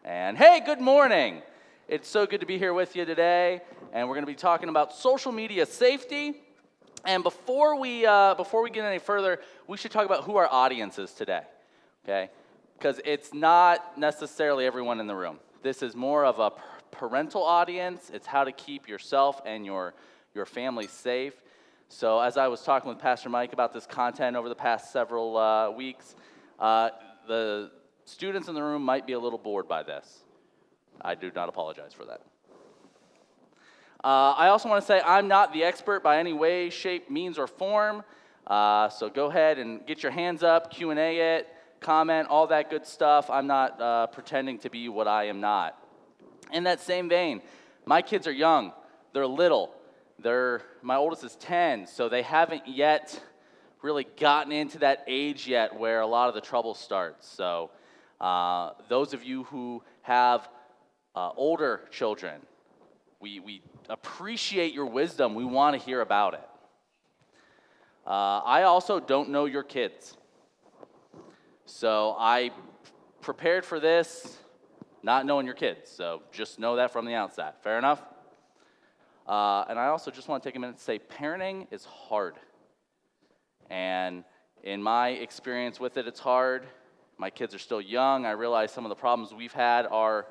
And hey, good morning. It's so good to be here with you today, and we're going to be talking about social media safety. And before we get any further, we should talk about who our audience is today, okay? Because it's not necessarily everyone in the room. This is more of a parental audience. It's how to keep yourself and your family safe. So as I was talking with Pastor Mike about this content over the past several weeks, the students in the room might be a little bored by this. I do not apologize for that. I also want to say I'm not the expert by any way, shape, means, or form. So go ahead and get your hands up, Q&A it, comment, all that good stuff. I'm not pretending to be what I am not. In that same vein, my kids are young. They're little. My oldest is 10, so they haven't yet really gotten into that age yet where a lot of the trouble starts. So those of you who have older children, we appreciate your wisdom. We want to hear about it. I also don't know your kids. So I prepared for this not knowing your kids. So just know that from the outset. Fair enough? And I also just want to take a minute to say parenting is hard. And in my experience with it, it's hard. My kids are still young. I realize some of the problems we've had are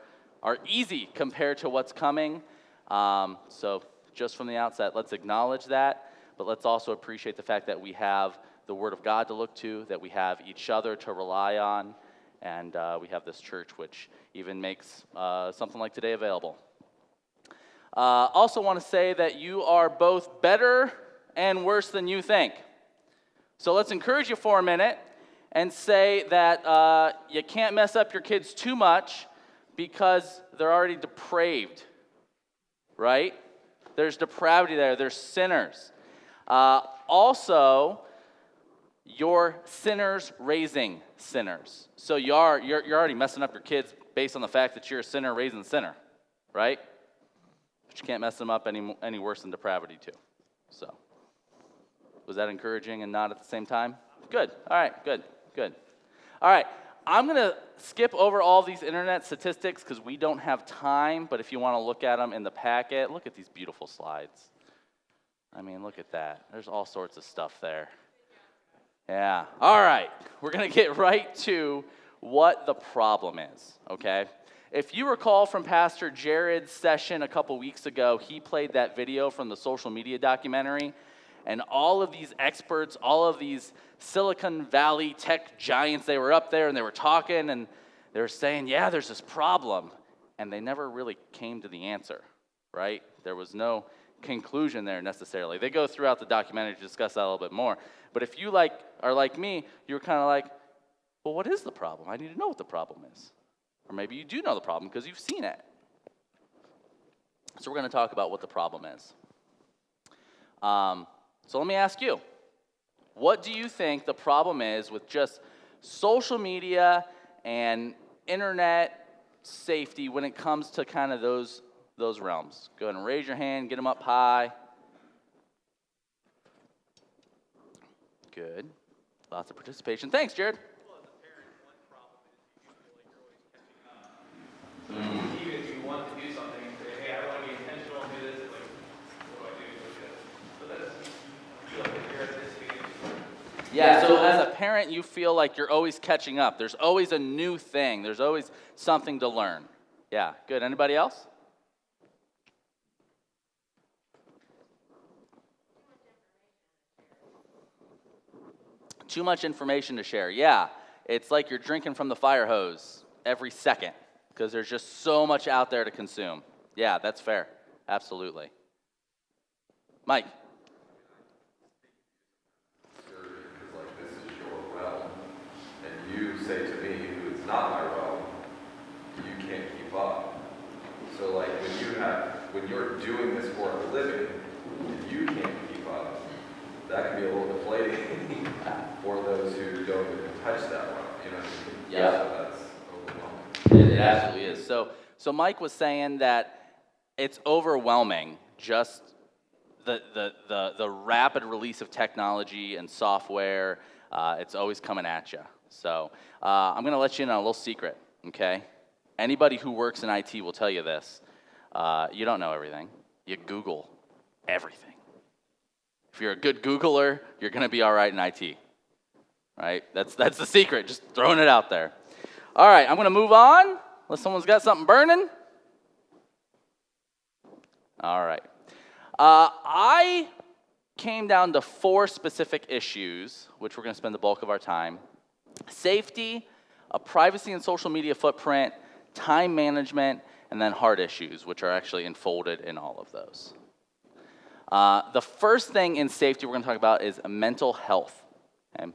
easy compared to what's coming. So just from the outset, let's acknowledge that, but let's also appreciate the fact that we have the Word of God to look to, that we have each other to rely on, and we have this church which even makes something like today available. Also want to say that you are both better and worse than you think. So let's encourage you for a minute and say that you can't mess up your kids too much because they're already depraved, right? There's depravity there. There's sinners. Also, you're sinners raising sinners. So you're already messing up your kids based on the fact that you're a sinner raising a sinner, right? But you can't mess them up any worse than depravity too. So, was that encouraging and not at the same time? Good. All right. Good. All right. I'm going to skip over all these internet statistics because we don't have time, but if you want to look at them in the packet, look at these beautiful slides. I mean, look at that. There's all sorts of stuff there. Yeah. All right. We're going to get right to what the problem is, okay? If you recall from Pastor Jared's session a couple weeks ago, he played that video from the social media documentary, and all of these experts, all of these Silicon Valley tech giants, they were up there and they were talking and they were saying, yeah, there's this problem. And they never really came to the answer, right? There was no conclusion there necessarily. They go throughout the documentary to discuss that a little bit more. But if you are like me, you're kind of like, well, what is the problem? I need to know what the problem is. Or maybe you do know the problem because you've seen it. So we're going to talk about what the problem is. So let me ask you, what do you think the problem is with just social media and internet safety when it comes to kind of those realms? Go ahead and raise your hand, get them up high. Good. Lots of participation. Thanks, Jared. Well, as a parent, one problem is you feel like you're always catching up. So even if you want to do something, you say, hey, I want to be intentional and do this, like, what do I do? So that's, you feel like you're at this stage. Yeah, so as a parent, you feel like you're always catching up. There's always a new thing. There's always something to learn. Yeah, good. Anybody else? Too much information to share. Yeah, it's like you're drinking from the fire hose every second because there's just so much out there to consume. Yeah, that's fair. Absolutely. Mike. Because like this is your realm, and you say to me, who is not my realm, you can't keep up. So like when you're doing this for a living, and you can't keep up, that can be a little deflating for those who don't even touch that realm. You know what I mean? Yeah. So that's overwhelming. It absolutely is. So Mike was saying that it's overwhelming, just the rapid release of technology and software. It's always coming at you. So I'm going to let you in on a little secret, okay? Anybody who works in IT will tell you this. You don't know everything. You Google everything. If you're a good Googler, you're going to be all right in IT. Right? That's the secret, just throwing it out there. All right, I'm going to move on, unless someone's got something burning. All right. I came down to 4 specific issues, which we're going to spend the bulk of our time. Safety, a privacy and social media footprint, time management, and then hard issues, which are actually enfolded in all of those. The first thing in safety we're going to talk about is mental health. Okay?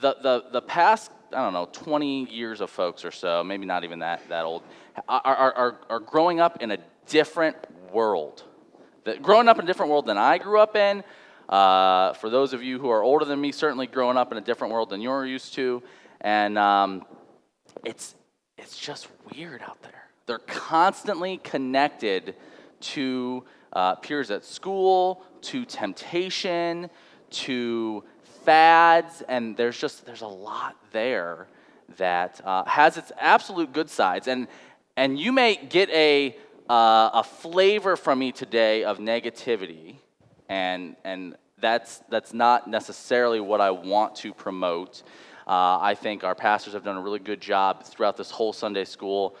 The past, 20 years of folks or so, maybe not even that old, are growing up in a different world. Growing up in a different world than I grew up in. For those of you who are older than me, certainly growing up in a different world than you're used to. And it's just weird out there. They're constantly connected to peers at school, to temptation, to fads, and there's a lot there that has its absolute good sides. And you may get a flavor from me today of negativity, and that's not necessarily what I want to promote. I think our pastors have done a really good job throughout this whole Sunday school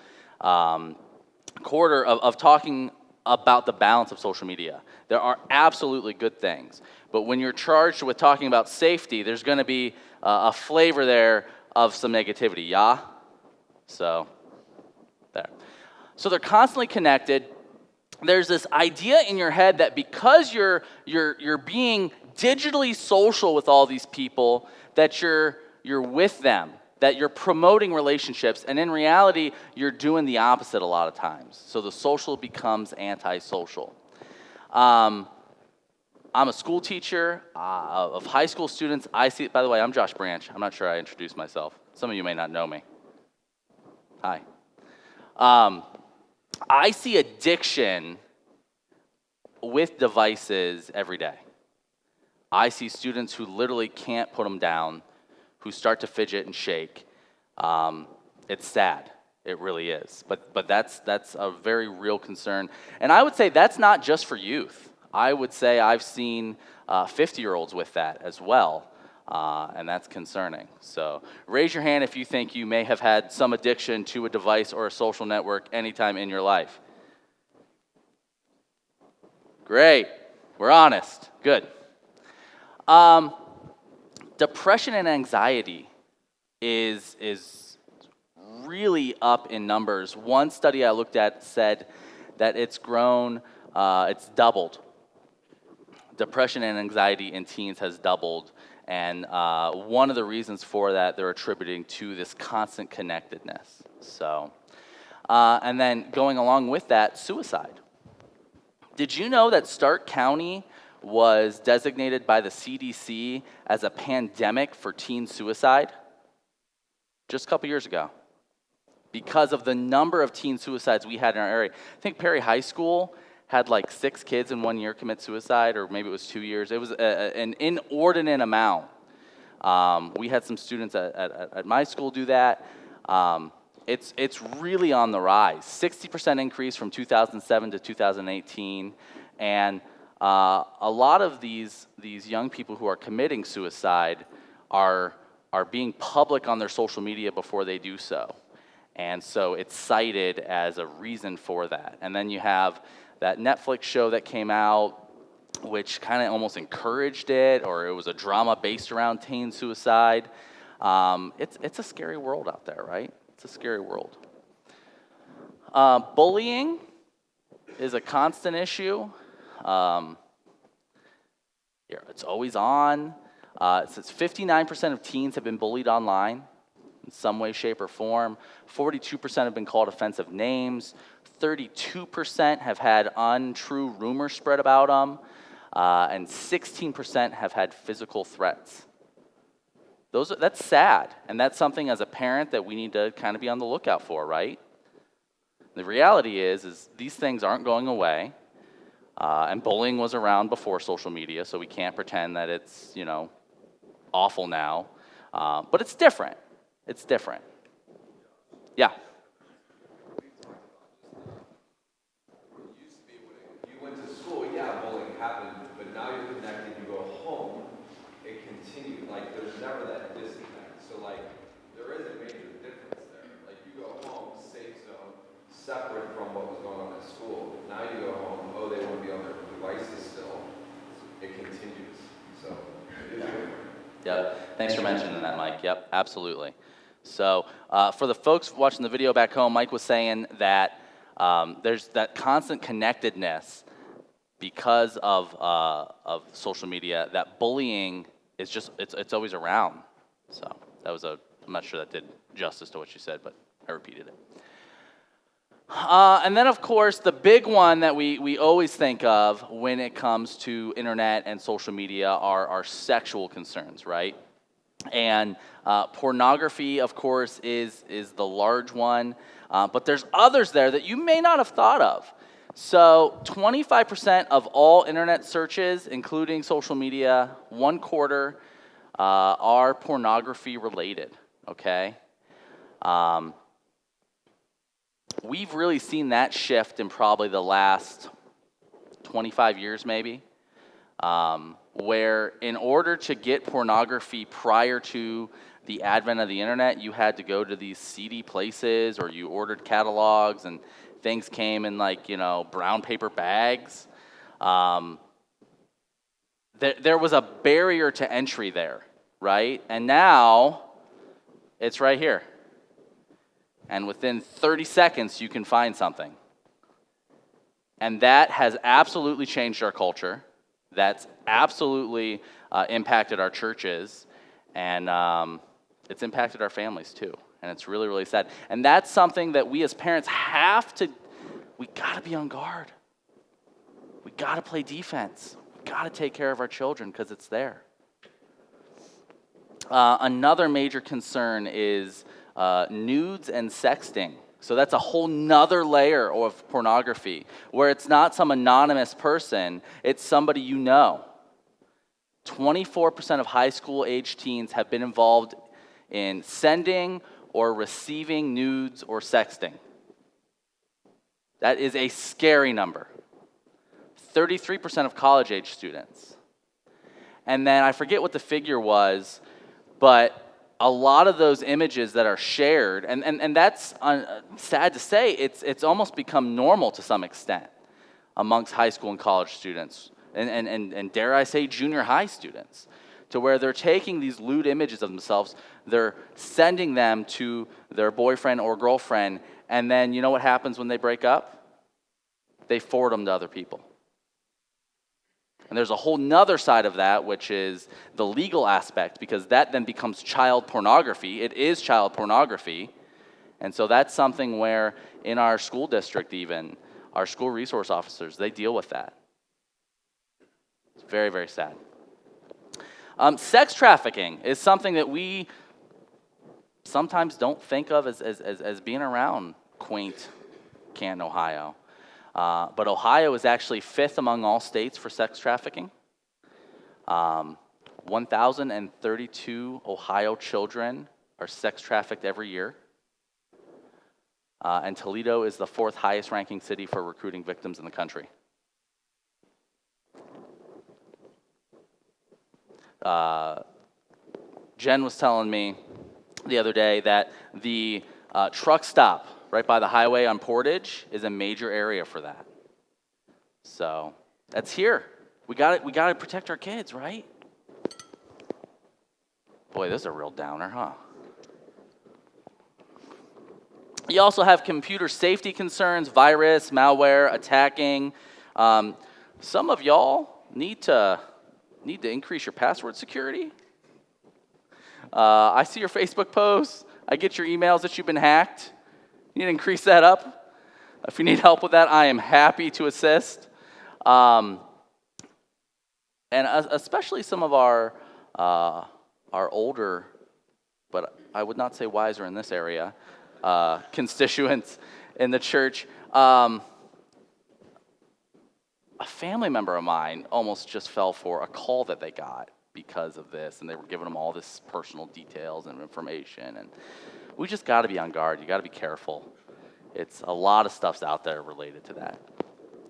quarter of talking about the balance of social media. There are absolutely good things, but when you're charged with talking about safety, there's going to be a flavor there of some negativity, yeah? So, there. So they're constantly connected. There's this idea in your head that because you're being digitally social with all these people, that you're with them, that you're promoting relationships, and in reality, you're doing the opposite a lot of times. So the social becomes antisocial. I'm a school teacher of high school students. I see, by the way, I'm Josh Branch. I'm not sure I introduced myself. Some of you may not know me. Hi. I see addiction with devices every day. I see students who literally can't put them down, who start to fidget and shake. It's sad. It really is. But that's a very real concern. And I would say that's not just for youth. I would say I've seen 50-year-olds with that as well, and that's concerning. So raise your hand if you think you may have had some addiction to a device or a social network anytime in your life. Great. We're honest. Good. Depression and anxiety is really up in numbers. One study I looked at said that it's doubled. Depression and anxiety in teens has doubled, and one of the reasons for that they're attributing to this constant connectedness. So, and then going along with that, suicide. Did you know that Stark County was designated by the CDC as a pandemic for teen suicide just a couple years ago because of the number of teen suicides we had in our area? I think Perry High School had like 6 kids in 1 year commit suicide, or maybe it was 2 years. It was an inordinate amount. We had some students at my school do that. It's really on the rise. 60% increase from 2007 to 2018, and a lot of these young people who are committing suicide are being public on their social media before they do so. And so it's cited as a reason for that. And then you have that Netflix show that came out, which kind of almost encouraged it, or it was a drama based around teen suicide. It's a scary world out there, right? It's a scary world. Bullying is a constant issue. It's always on. It says 59% of teens have been bullied online in some way, shape, or form. 42% have been called offensive names. 32% have had untrue rumors spread about them. And 16% have had physical threats. That's sad, and that's something as a parent that we need to kind of be on the lookout for, right? The reality is these things aren't going away, and bullying was around before social media, so we can't pretend that it's, awful now, but it's different. It's different. Yeah. It used to be when you went to school, yeah, bullying happened, but now you're connected, you go home, it continued, like, there's never that disconnect. So, like, there is a major difference there. Like, you go home, safe zone, separate from what was going on at school. Now you go home, oh, they want to be on their devices still. It continues. So, it is different. Yep. Thanks for mentioning that, Mike. Yep, absolutely. So for the folks watching the video back home, Mike was saying that there's that constant connectedness because of social media. That bullying is just it's always around. So that was I'm not sure that did justice to what you said, but I repeated it. And then, of course, the big one that we always think of when it comes to internet and social media are sexual concerns, right? And pornography, of course, is the large one. But there's others there that you may not have thought of. So 25% of all internet searches, including social media, 1/4 are pornography related, okay? We've really seen that shift in probably the last 25 years maybe, where in order to get pornography prior to the advent of the internet, you had to go to these seedy places or you ordered catalogs and things came in like, brown paper bags. There was a barrier to entry there, right? And now it's right here. And within 30 seconds, you can find something. And that has absolutely changed our culture. That's absolutely impacted our churches. And it's impacted our families too. And it's really, really sad. And that's something that we as parents we got to be on guard. We got to play defense. We got to take care of our children because it's there. Another major concern is nudes and sexting. So that's a whole nother layer of pornography, where it's not some anonymous person, it's somebody you know. 24% of high school age teens have been involved in sending or receiving nudes or sexting. That is a scary number. 33% of college age students. And then I forget what the figure was, but a lot of those images that are shared, and that's sad to say, it's almost become normal to some extent amongst high school and college students, and dare I say junior high students, to where they're taking these lewd images of themselves, they're sending them to their boyfriend or girlfriend, and then you know what happens when they break up? They forward them to other people. And there's a whole nother side of that, which is the legal aspect, because that then becomes child pornography. It is child pornography. And so that's something where in our school district even, our school resource officers, they deal with that. It's very, very sad. Sex trafficking is something that we sometimes don't think of as being around quaint Canton, Ohio. But Ohio is actually 5th among all states for sex trafficking. 1,032 Ohio children are sex trafficked every year. And Toledo is the 4th highest ranking city for recruiting victims in the country. Jen was telling me the other day that the truck stop right by the highway on Portage is a major area for that. So that's here. We got to protect our kids, right? Boy, this is a real downer, huh? You also have computer safety concerns, virus, malware, attacking. Some of y'all need to increase your password security. I see your Facebook posts. I get your emails that you've been hacked. You need to increase that up. If you need help with that, I am happy to assist. And especially some of our older, but I would not say wiser in this area, constituents in the church. A family member of mine almost just fell for a call that they got because of this, and they were giving them all this personal details and information. And We just got to be on guard. You got to be careful. It's a lot of stuff's out there related to that.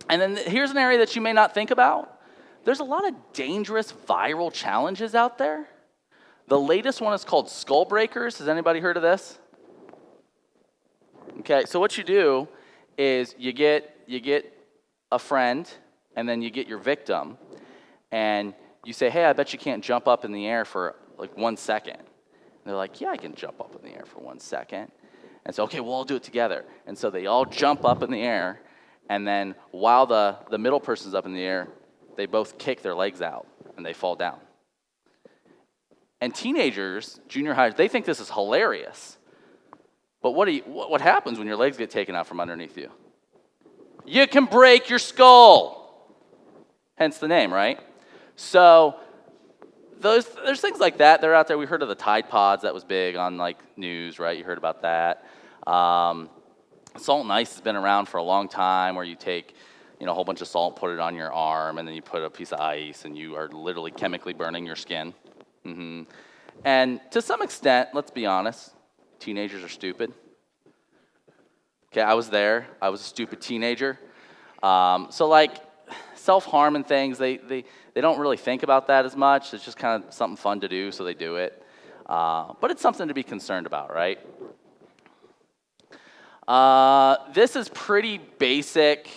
And then here's an area that you may not think about. There's a lot of dangerous viral challenges out there. The latest one is called Skull Breakers. Has anybody heard of this? Okay, so what you do is you get a friend, and then you get your victim, and you say, hey, I bet you can't jump up in the air for like 1 second. And they're like, yeah, I can jump up in the air for 1 second. And so, okay, we'll all do it together. And so they all jump up in the air, and then while the middle person's up in the air, they both kick their legs out, and they fall down. And teenagers, junior high, they think this is hilarious. But what happens when your legs get taken out from underneath you? You can break your skull. Hence the name, right? So there's things like that. They're out there. We heard of the Tide Pods. That was big on like news, right? You heard about that. Salt and ice has been around for a long time, where you take a whole bunch of salt, put it on your arm, and then you put a piece of ice, and you are literally chemically burning your skin. And to some extent, let's be honest, teenagers are stupid. Okay, I was there. I was a stupid teenager. So like self-harm and things, they don't really think about that as much. It's just kind of something fun to do, so they do it. But it's something to be concerned about, right? This is pretty basic,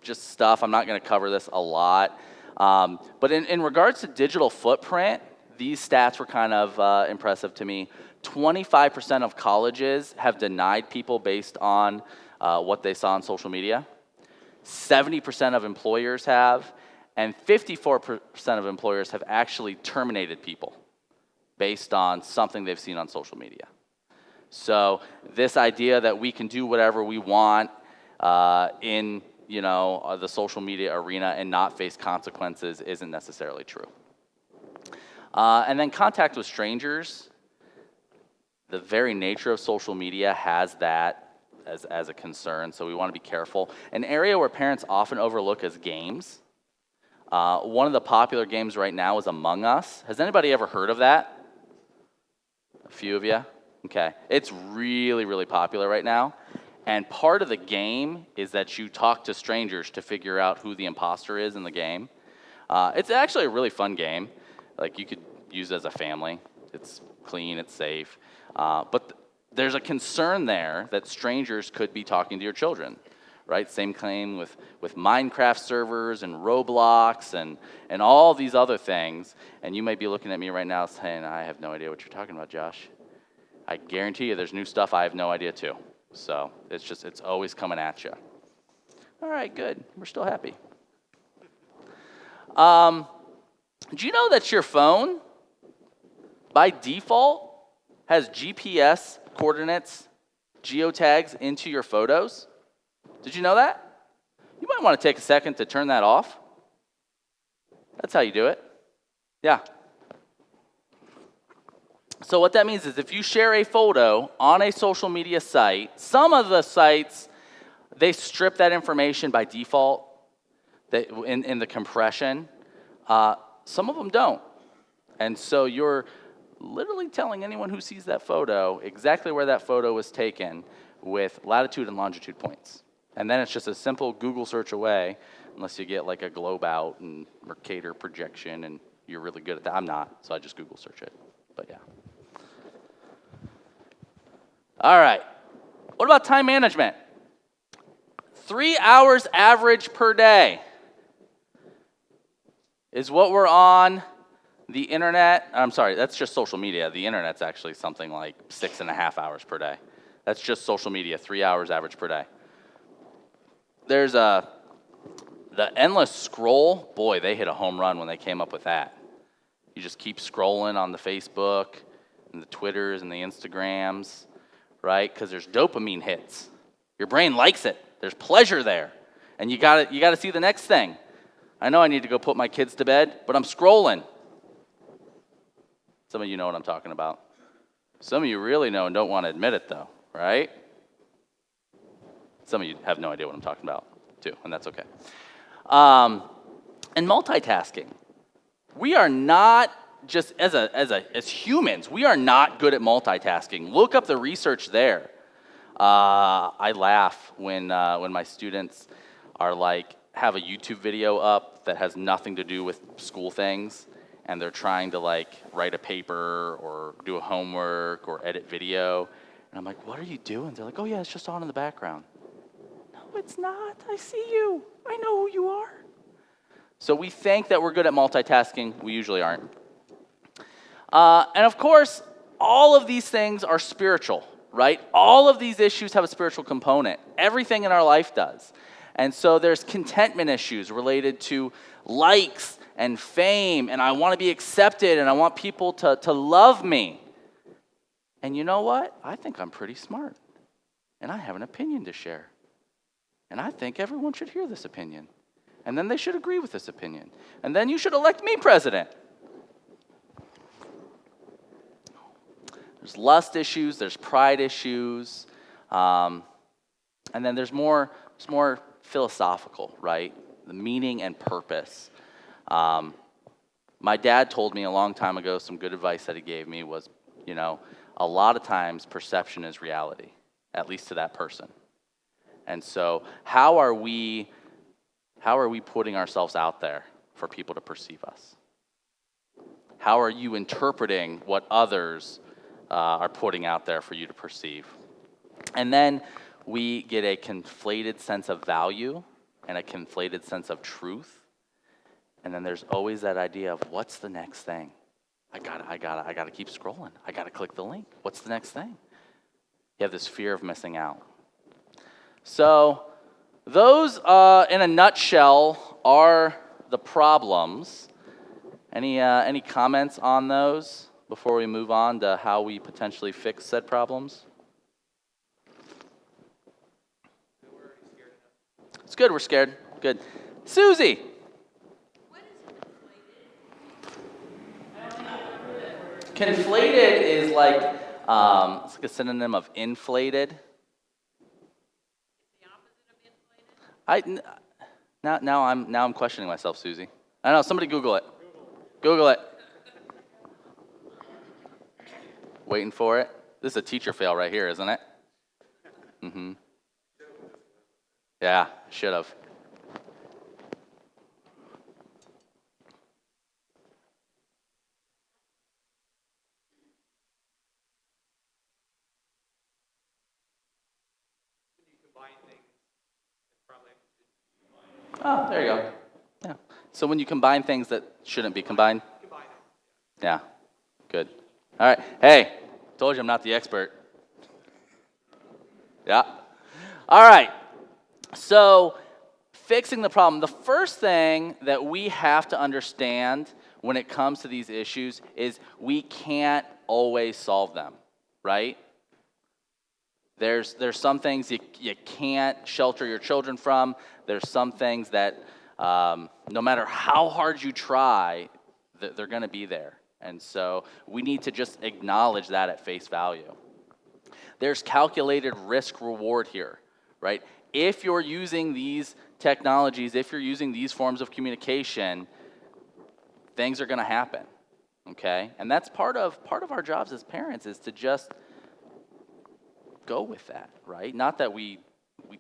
just stuff. I'm not going to cover this a lot. But in regards to digital footprint, these stats were kind of impressive to me. 25% of colleges have denied people based on what they saw on social media. 70% of employers have, and 54% of employers have actually terminated people based on something they've seen on social media. So this idea that we can do whatever we want in the social media arena and not face consequences isn't necessarily true. And then contact with strangers. The very nature of social media has that as a concern, so we want to be careful. An area where parents often overlook is games. One of the popular games right now is Among Us. Has anybody ever heard of that? A few of you? Okay. It's really, really popular right now. And part of the game is that you talk to strangers to figure out who the imposter is in the game. It's actually a really fun game. Like, you could use it as a family. It's clean, it's safe. But there's a concern there that strangers could be talking to your children, right? Same claim with Minecraft servers and Roblox and all these other things. And you might be looking at me right now saying, I have no idea what you're talking about, Josh. I guarantee you there's new stuff I have no idea too. So it's always coming at you. All right, good. We're still happy. Do you know that your phone, by default, has GPS coordinates, geotags into your photos? Did you know that? You might want to take a second to turn that off. That's how you do it. Yeah. So what that means is if you share a photo on a social media site, some of the sites, they strip that information by default in the compression. Some of them don't. And so you're literally telling anyone who sees that photo exactly where that photo was taken with latitude and longitude points. And then it's just a simple Google search away, unless you get like a globe out and Mercator projection, and you're really good at that. I'm not, so I just Google search it. But yeah. All right. What about time management? 3 hours average per day is what we're on the internet. I'm sorry, that's just social media. The internet's actually something like 6.5 hours per day. That's just social media, 3 hours average per day. There's the endless scroll. Boy, they hit a home run when they came up with that. You just keep scrolling on the Facebook and the Twitters and the Instagrams, right? Because there's dopamine hits. Your brain likes it. There's pleasure there. And you gotta see the next thing. I know I need to go put my kids to bed, but I'm scrolling. Some of you know what I'm talking about. Some of you really know and don't want to admit it, though, right? Some of you have no idea what I'm talking about, too, and that's okay. And multitasking. We are not just as humans, we are not good at multitasking. Look up the research there. I laugh when my students are like have a YouTube video up that has nothing to do with school things, and they're trying to like write a paper or do a homework or edit video, and I'm like, "What are you doing?" They're like, "Oh yeah, it's just on in the background." No, it's not. I see you. I know who you are. So we think that we're good at multitasking. We usually aren't. And of course, all of these things are spiritual, right? All of these issues have a spiritual component. Everything in our life does. And so there's contentment issues related to likes and fame, and I want to be accepted, and I want people to love me. And you know what? I think I'm pretty smart, and I have an opinion to share. And I think everyone should hear this opinion. And then they should agree with this opinion. And then you should elect me president. There's lust issues, there's pride issues, and then there's more philosophical, right? The meaning and purpose. My dad told me a long time ago, some good advice that he gave me was, a lot of times perception is reality, at least to that person. And so how are we putting ourselves out there for people to perceive us? How are you interpreting what others are putting out there for you to perceive? And then we get a conflated sense of value and a conflated sense of truth. And then there's always that idea of what's the next thing? I gotta keep scrolling. I gotta click the link. What's the next thing? You have this fear of missing out. So those, in a nutshell, are the problems. Any comments on those before we move on to how we potentially fix said problems? It's good, we're scared. Good. Susie. What is Conflated is like, it's like a synonym of inflated. the opposite of inflated? Now I'm questioning myself, Susie. I don't know, somebody Google it. Google it. Waiting for it. This is a teacher fail right here, isn't it? Mm-hmm. Yeah, should have. Oh, there you go. Yeah. So when you combine things that shouldn't be combined? Yeah. Good. All right. Hey, told you I'm not the expert. Yeah. All right. So fixing the problem. The first thing that we have to understand when it comes to these issues is we can't always solve them, right? There's some things you can't shelter your children from. There's some things that no matter how hard you try, they're going to be there. And so we need to just acknowledge that at face value. There's calculated risk reward here, right? If you're using these technologies, if you're using these forms of communication, things are going to happen, okay? And that's part of our jobs as parents is to just go with that, right? Not that we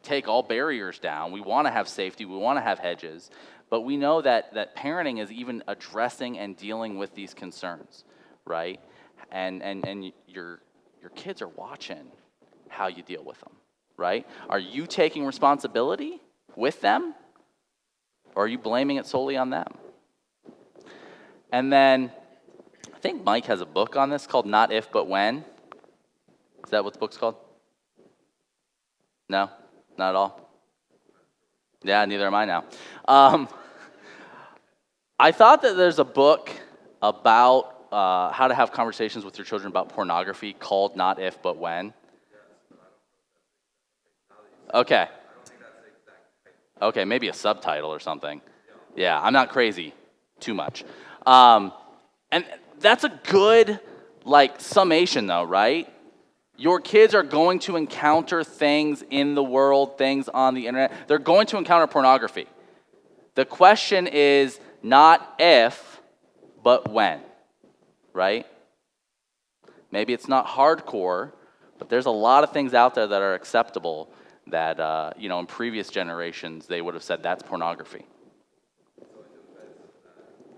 take all barriers down. We want to have safety. We want to have hedges. But we know that parenting is even addressing and dealing with these concerns, right? And your kids are watching how you deal with them, right? Are you taking responsibility with them? Or are you blaming it solely on them? And then I think Mike has a book on this called Not If, But When. Is that what the book's called? No? Not at all? Yeah, neither am I now. I thought that there's a book about how to have conversations with your children about pornography called Not If, But When. Okay. Okay, maybe a subtitle or something. Yeah, I'm not crazy too much. And that's a good, summation though, right? Your kids are going to encounter things in the world, things on the internet. They're going to encounter pornography. The question is not if, but when. right? Maybe it's not hardcore, but there's a lot of things out there that are acceptable that, in previous generations, they would have said that's pornography.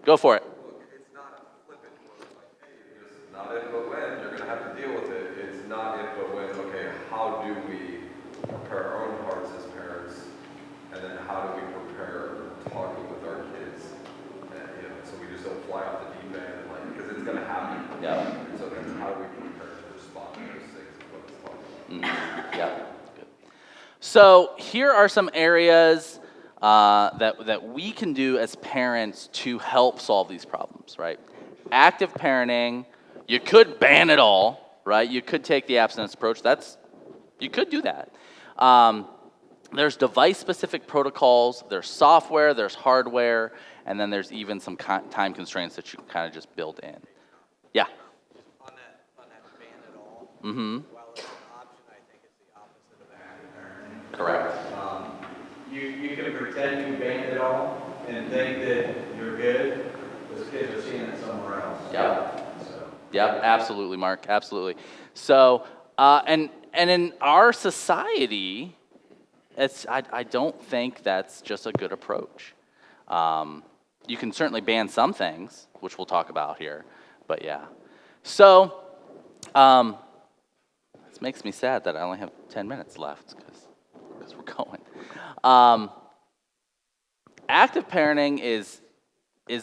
Go for it. Look, it's not flippant where it's like, hey, just not if but when, you're going to have to deal with it. It's not if but when, okay, how do we prepare our own hearts as parents, and then how do we prepare talking with our kids, so we just don't fly off the deep end, because it's going to happen. Yeah. And so then how do we prepare to respond to those things is what it's talking about. Yeah. Good. So here are some areas that we can do as parents to help solve these problems, right? Active parenting, you could ban it all, right? You could take the abstinence approach. You could do that. There's device-specific protocols, there's software, there's hardware, and then there's even some time constraints that you can kind of just build in. Yeah. On that ban it all. Mm-hmm. While it's an option, I think it's the opposite of active parenting. Correct. You can pretend you banned it all and think that you're good. Those kids are seeing it somewhere else. Yeah. So. Yep, absolutely, Mark, absolutely. So, and in our society, I don't think that's just a good approach. You can certainly ban some things, which we'll talk about here, but yeah. So, this makes me sad that I only have 10 minutes left because we're going. Active parenting is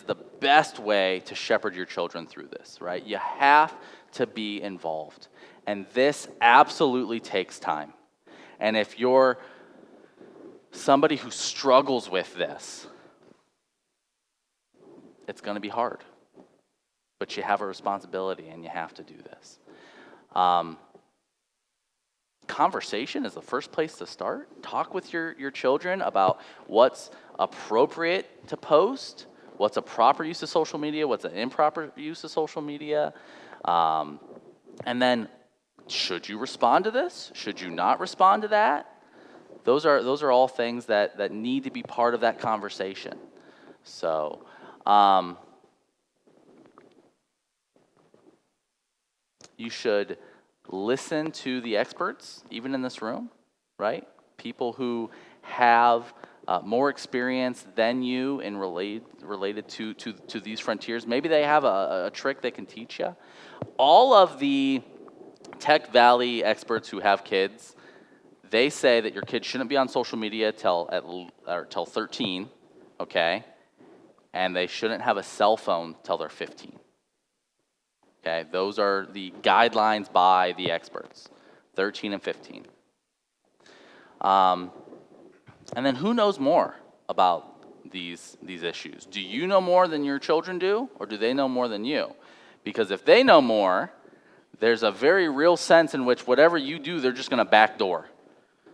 the best way to shepherd your children through this, right? You have to be involved. And this absolutely takes time. And if you're somebody who struggles with this, it's going to be hard. But you have a responsibility and you have to do this. Conversation is the first place to start. Talk with your children about what's appropriate to post, what's a proper use of social media, what's an improper use of social media. And then, should you respond to this? Should you not respond to that? Those are all things that need to be part of that conversation. So, you should listen to the experts, even in this room, right? People who have more experience than you in related to these frontiers. Maybe they have a trick they can teach you. All of the Tech Valley experts who have kids, they say that your kid shouldn't be on social media till 13, okay? And they shouldn't have a cell phone till they're 15. Okay, those are the guidelines by the experts, 13 and 15. And then who knows more about these issues? Do you know more than your children do, or do they know more than you? Because if they know more, there's a very real sense in which whatever you do, they're just going to backdoor.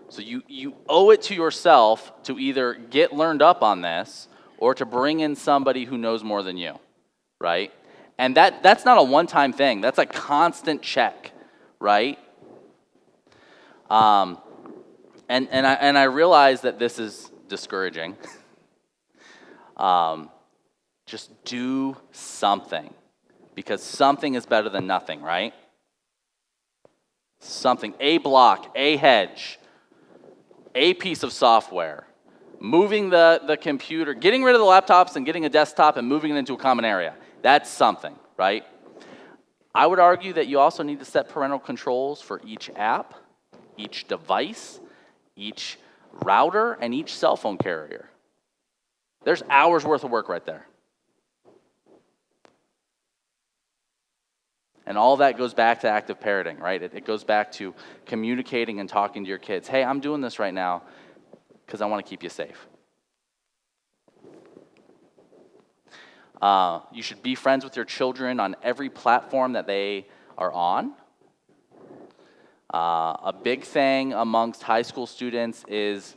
So you owe it to yourself to either get learned up on this or to bring in somebody who knows more than you, right? And that's not a one-time thing. That's a constant check, right? And I realize that this is discouraging. Just do something, because something is better than nothing, right? Something, a block, a hedge, a piece of software, moving the computer, getting rid of the laptops and getting a desktop and moving it into a common area. That's something, right? I would argue that you also need to set parental controls for each app, each device, each router, and each cell phone carrier. There's hours worth of work right there. And all that goes back to active parenting, right? It goes back to communicating and talking to your kids. Hey, I'm doing this right now because I want to keep you safe. You should be friends with your children on every platform that they are on. A big thing amongst high school students is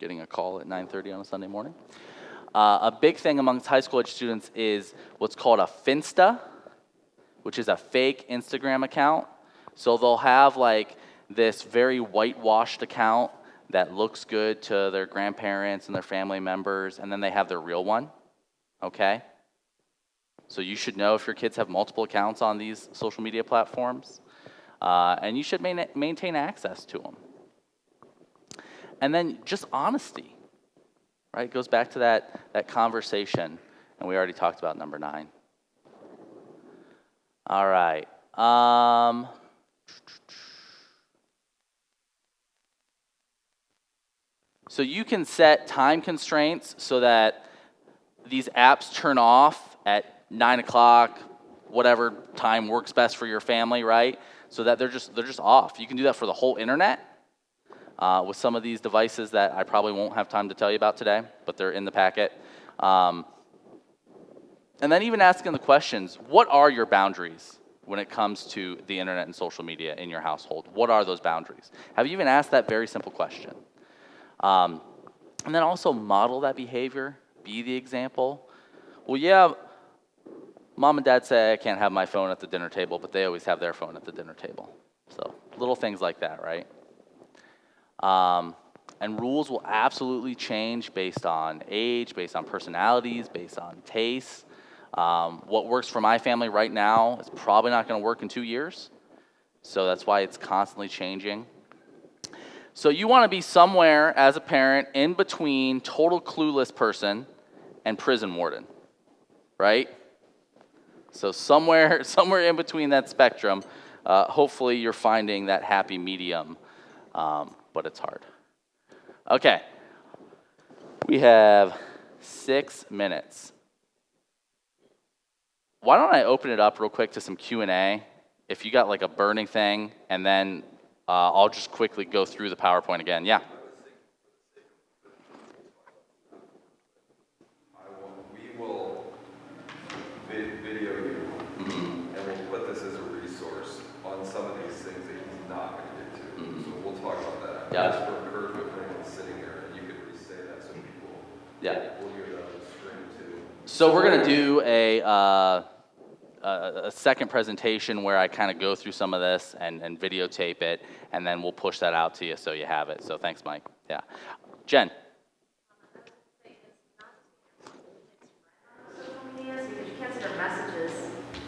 getting a call at 9:30 on a Sunday morning. A big thing amongst high school age students is what's called a Finsta, which is a fake Instagram account. So they'll have like this very whitewashed account that looks good to their grandparents and their family members, and then they have their real one, okay? So you should know if your kids have multiple accounts on these social media platforms, and you should maintain access to them. And then just honesty, right? It goes back to that conversation, and we already talked about number 9. All right. So you can set time constraints so that these apps turn off at 9 o'clock, whatever time works best for your family, right? So that they're just off. You can do that for the whole internet with some of these devices that I probably won't have time to tell you about today, but they're in the packet. And then even asking the questions, what are your boundaries when it comes to the internet and social media in your household? What are those boundaries? Have you even asked that very simple question? And then also model that behavior, be the example. Well, yeah, mom and dad say I can't have my phone at the dinner table, but they always have their phone at the dinner table. So little things like that, right? And rules will absolutely change based on age, based on personalities, based on tastes. What works for my family right now is probably not going to work in 2 years. So that's why it's constantly changing. So you want to be somewhere as a parent in between total clueless person and prison warden, right? So somewhere in between that spectrum, hopefully you're finding that happy medium, but it's hard. Okay, we have 6 minutes. Why don't I open it up real quick to some Q&A? If you got like a burning thing, and then I'll just quickly go through the PowerPoint again. Yeah. We will video you, and we'll put this as a resource on some of these things that he's not going to get to. So we'll talk about that. Yeah. Just for encouragement for anyone sitting there, and you can re-say that so people will hear that on the screen too. So we're going to do a second presentation where I kind of go through some of this and videotape it, and then we'll push that out to you so you have it. So thanks, Mike. Yeah. Jen. Social media, because you can't see their messages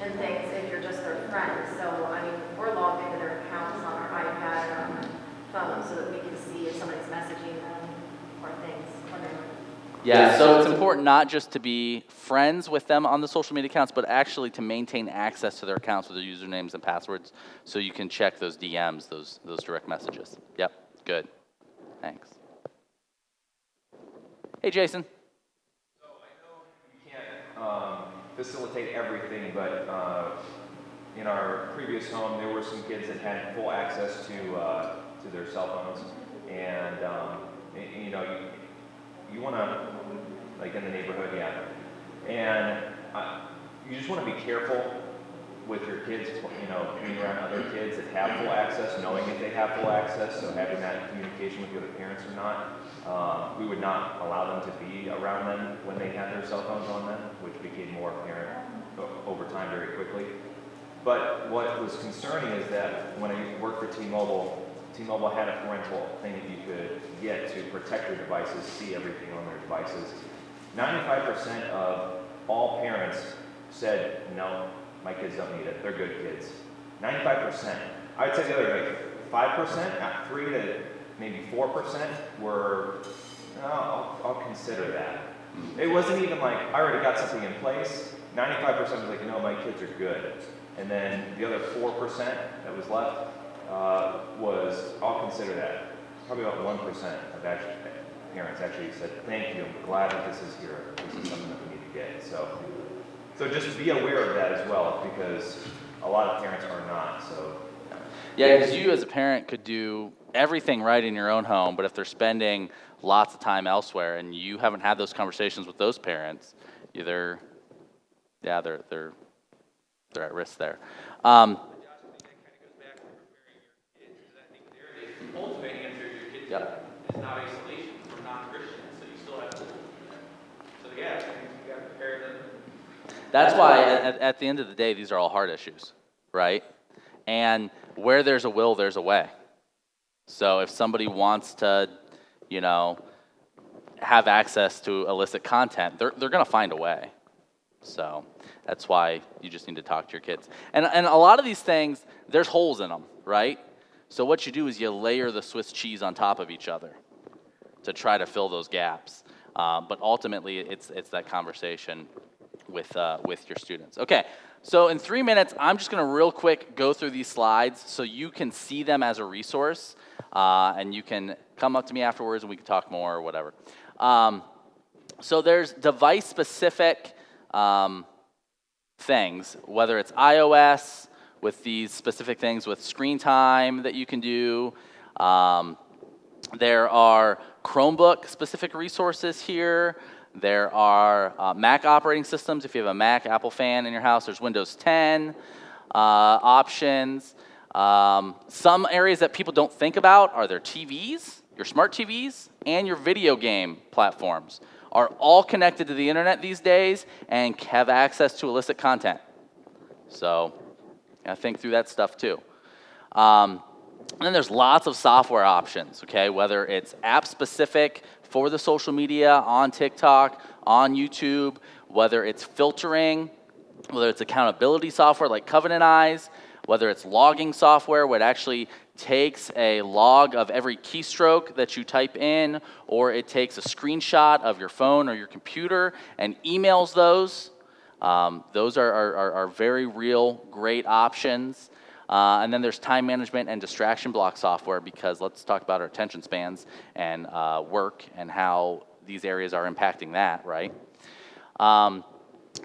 and things if you're just their friend. So, I mean, we're logged into their accounts on our iPad or on our phone so that we can see if somebody's messaging them or things, whatever. Yeah, so it's important not just to be friends with them on the social media accounts, but actually to maintain access to their accounts with their usernames and passwords so you can check those DMs, those direct messages. Yep, good. Thanks. Hey, Jason. So I know you can't facilitate everything, but in our previous home, there were some kids that had full access to their cell phones, and you know, you want to, like in the neighborhood, yeah, and you just want to be careful with your kids, you know, being around other kids that have full access, knowing if they have full access, so having that communication with the other parents or not. We would not allow them to be around them when they had their cell phones on them, which became more apparent over time very quickly. But what was concerning is that when I worked for T-Mobile had a parental thing that you could get to protect your devices, see everything on their devices. 95% of all parents said, no, my kids don't need it, they're good kids. 95%. I would say the other, like 5%, 3 to maybe 4% were, oh, I'll consider that. It wasn't even like, I already got something in place. 95% was like, no, my kids are good. And then the other 4% that was left was, I'll consider that. Probably about 1% of parents actually said, thank you, I'm glad that this is here. This is something that we need to get. So just be aware of that as well, because a lot of parents are not. So Yeah, because you as a parent could do everything right in your own home, but if they're spending lots of time elsewhere and you haven't had those conversations with those parents, they're at risk there. Ultimate answer to your kids Yep. is not isolation from non-Christians, so you still have to. So yeah, you got to prepare them. That's why at the end of the day, these are all hard issues, right? And where there's a will, there's a way. So if somebody wants to, you know, have access to illicit content, they're going to find a way. So that's why you just need to talk to your kids. And a lot of these things, there's holes in them, right? So what you do is you layer the Swiss cheese on top of each other to try to fill those gaps. But ultimately, it's that conversation with your students. Okay, so in 3 minutes, I'm just going to real quick go through these slides so you can see them as a resource, and you can come up to me afterwards and we can talk more or whatever. So there's device-specific things, whether it's iOS with these specific things with screen time that you can do. There are Chromebook-specific resources here. There are Mac operating systems. If you have a Mac, Apple fan in your house, there's Windows 10 options. Some areas that people don't think about are their TVs, your smart TVs, and your video game platforms are all connected to the internet these days and have access to illicit content. So think through that stuff too. And then there's lots of software options, okay? Whether it's app-specific for the social media, on TikTok, on YouTube, whether it's filtering, whether it's accountability software like Covenant Eyes, whether it's logging software where it actually takes a log of every keystroke that you type in, or it takes a screenshot of your phone or your computer and emails those. Those are very real, great options. And then there's time management and distraction block software, because let's talk about our attention spans and work and how these areas are impacting that, right?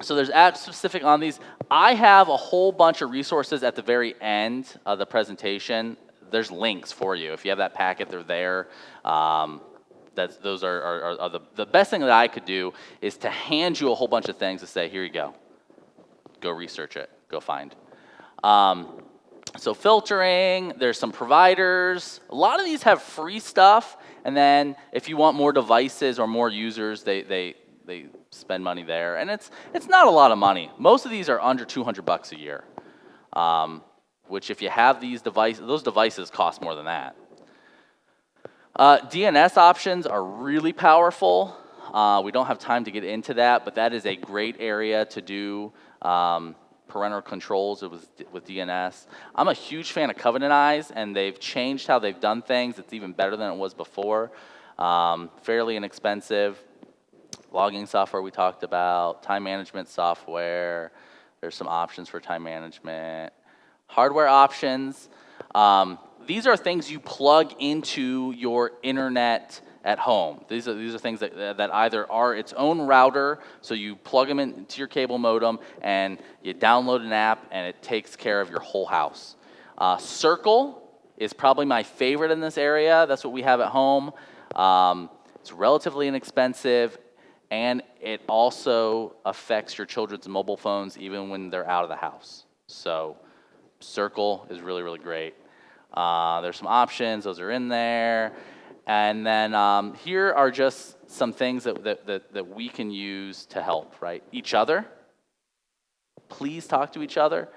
So there's app specific on these. I have a whole bunch of resources at the very end of the presentation. There's links for you. If you have that packet, they're there. Those are the best thing that I could do is to hand you a whole bunch of things to say, here you go. Go research it. Go find. So filtering, there's some providers. A lot of these have free stuff, and then if you want more devices or more users, they spend money there. And it's not a lot of money. Most of these are under $200 a year, which if you have these devices, those devices cost more than that. DNS options are really powerful. We don't have time to get into that, but that is a great area to do parental controls with DNS. I'm a huge fan of Covenant Eyes, and they've changed how they've done things. It's even better than it was before. Fairly inexpensive. Logging software we talked about. Time management software. There's some options for time management. Hardware options. These are things you plug into your internet at home. These are things that either are its own router, so you plug them into your cable modem and you download an app and it takes care of your whole house. Circle is probably my favorite in this area. That's what we have at home. It's relatively inexpensive, and it also affects your children's mobile phones even when they're out of the house. So Circle is really, really great. There's some options. Those are in there. And then here are just some things that we can use to help, right? Each other. Please talk to each other.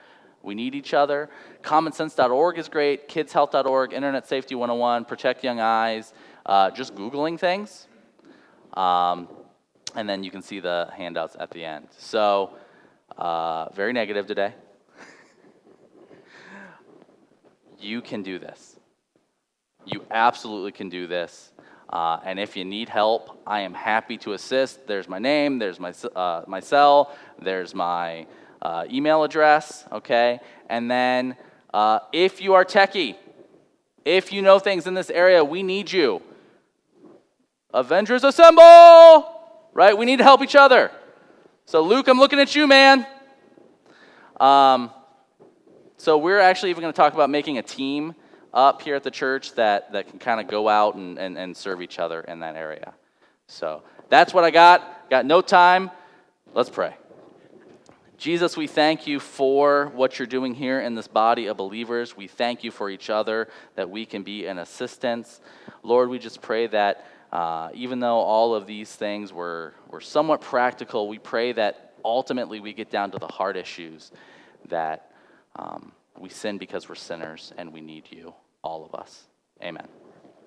We need each other. Commonsense.org is great. Kidshealth.org, Internet Safety 101, Protect Young Eyes. Just Googling things. And then you can see the handouts at the end. So very negative today. You can do this. You absolutely can do this. And if you need help, I am happy to assist. There's my name, there's my cell, there's my email address, okay? And then if you are techie, if you know things in this area, we need you. Avengers assemble! Right? We need to help each other. So Luke, I'm looking at you, man. So we're actually even going to talk about making a team up here at the church that can kind of go out and serve each other in that area. So that's what I got. Got no time. Let's pray. Jesus, we thank you for what you're doing here in this body of believers. We thank you for each other, that we can be an assistance. Lord, we just pray that even though all of these things were somewhat practical, we pray that ultimately we get down to the hard issues, that we sin because we're sinners and we need you, all of us. Amen.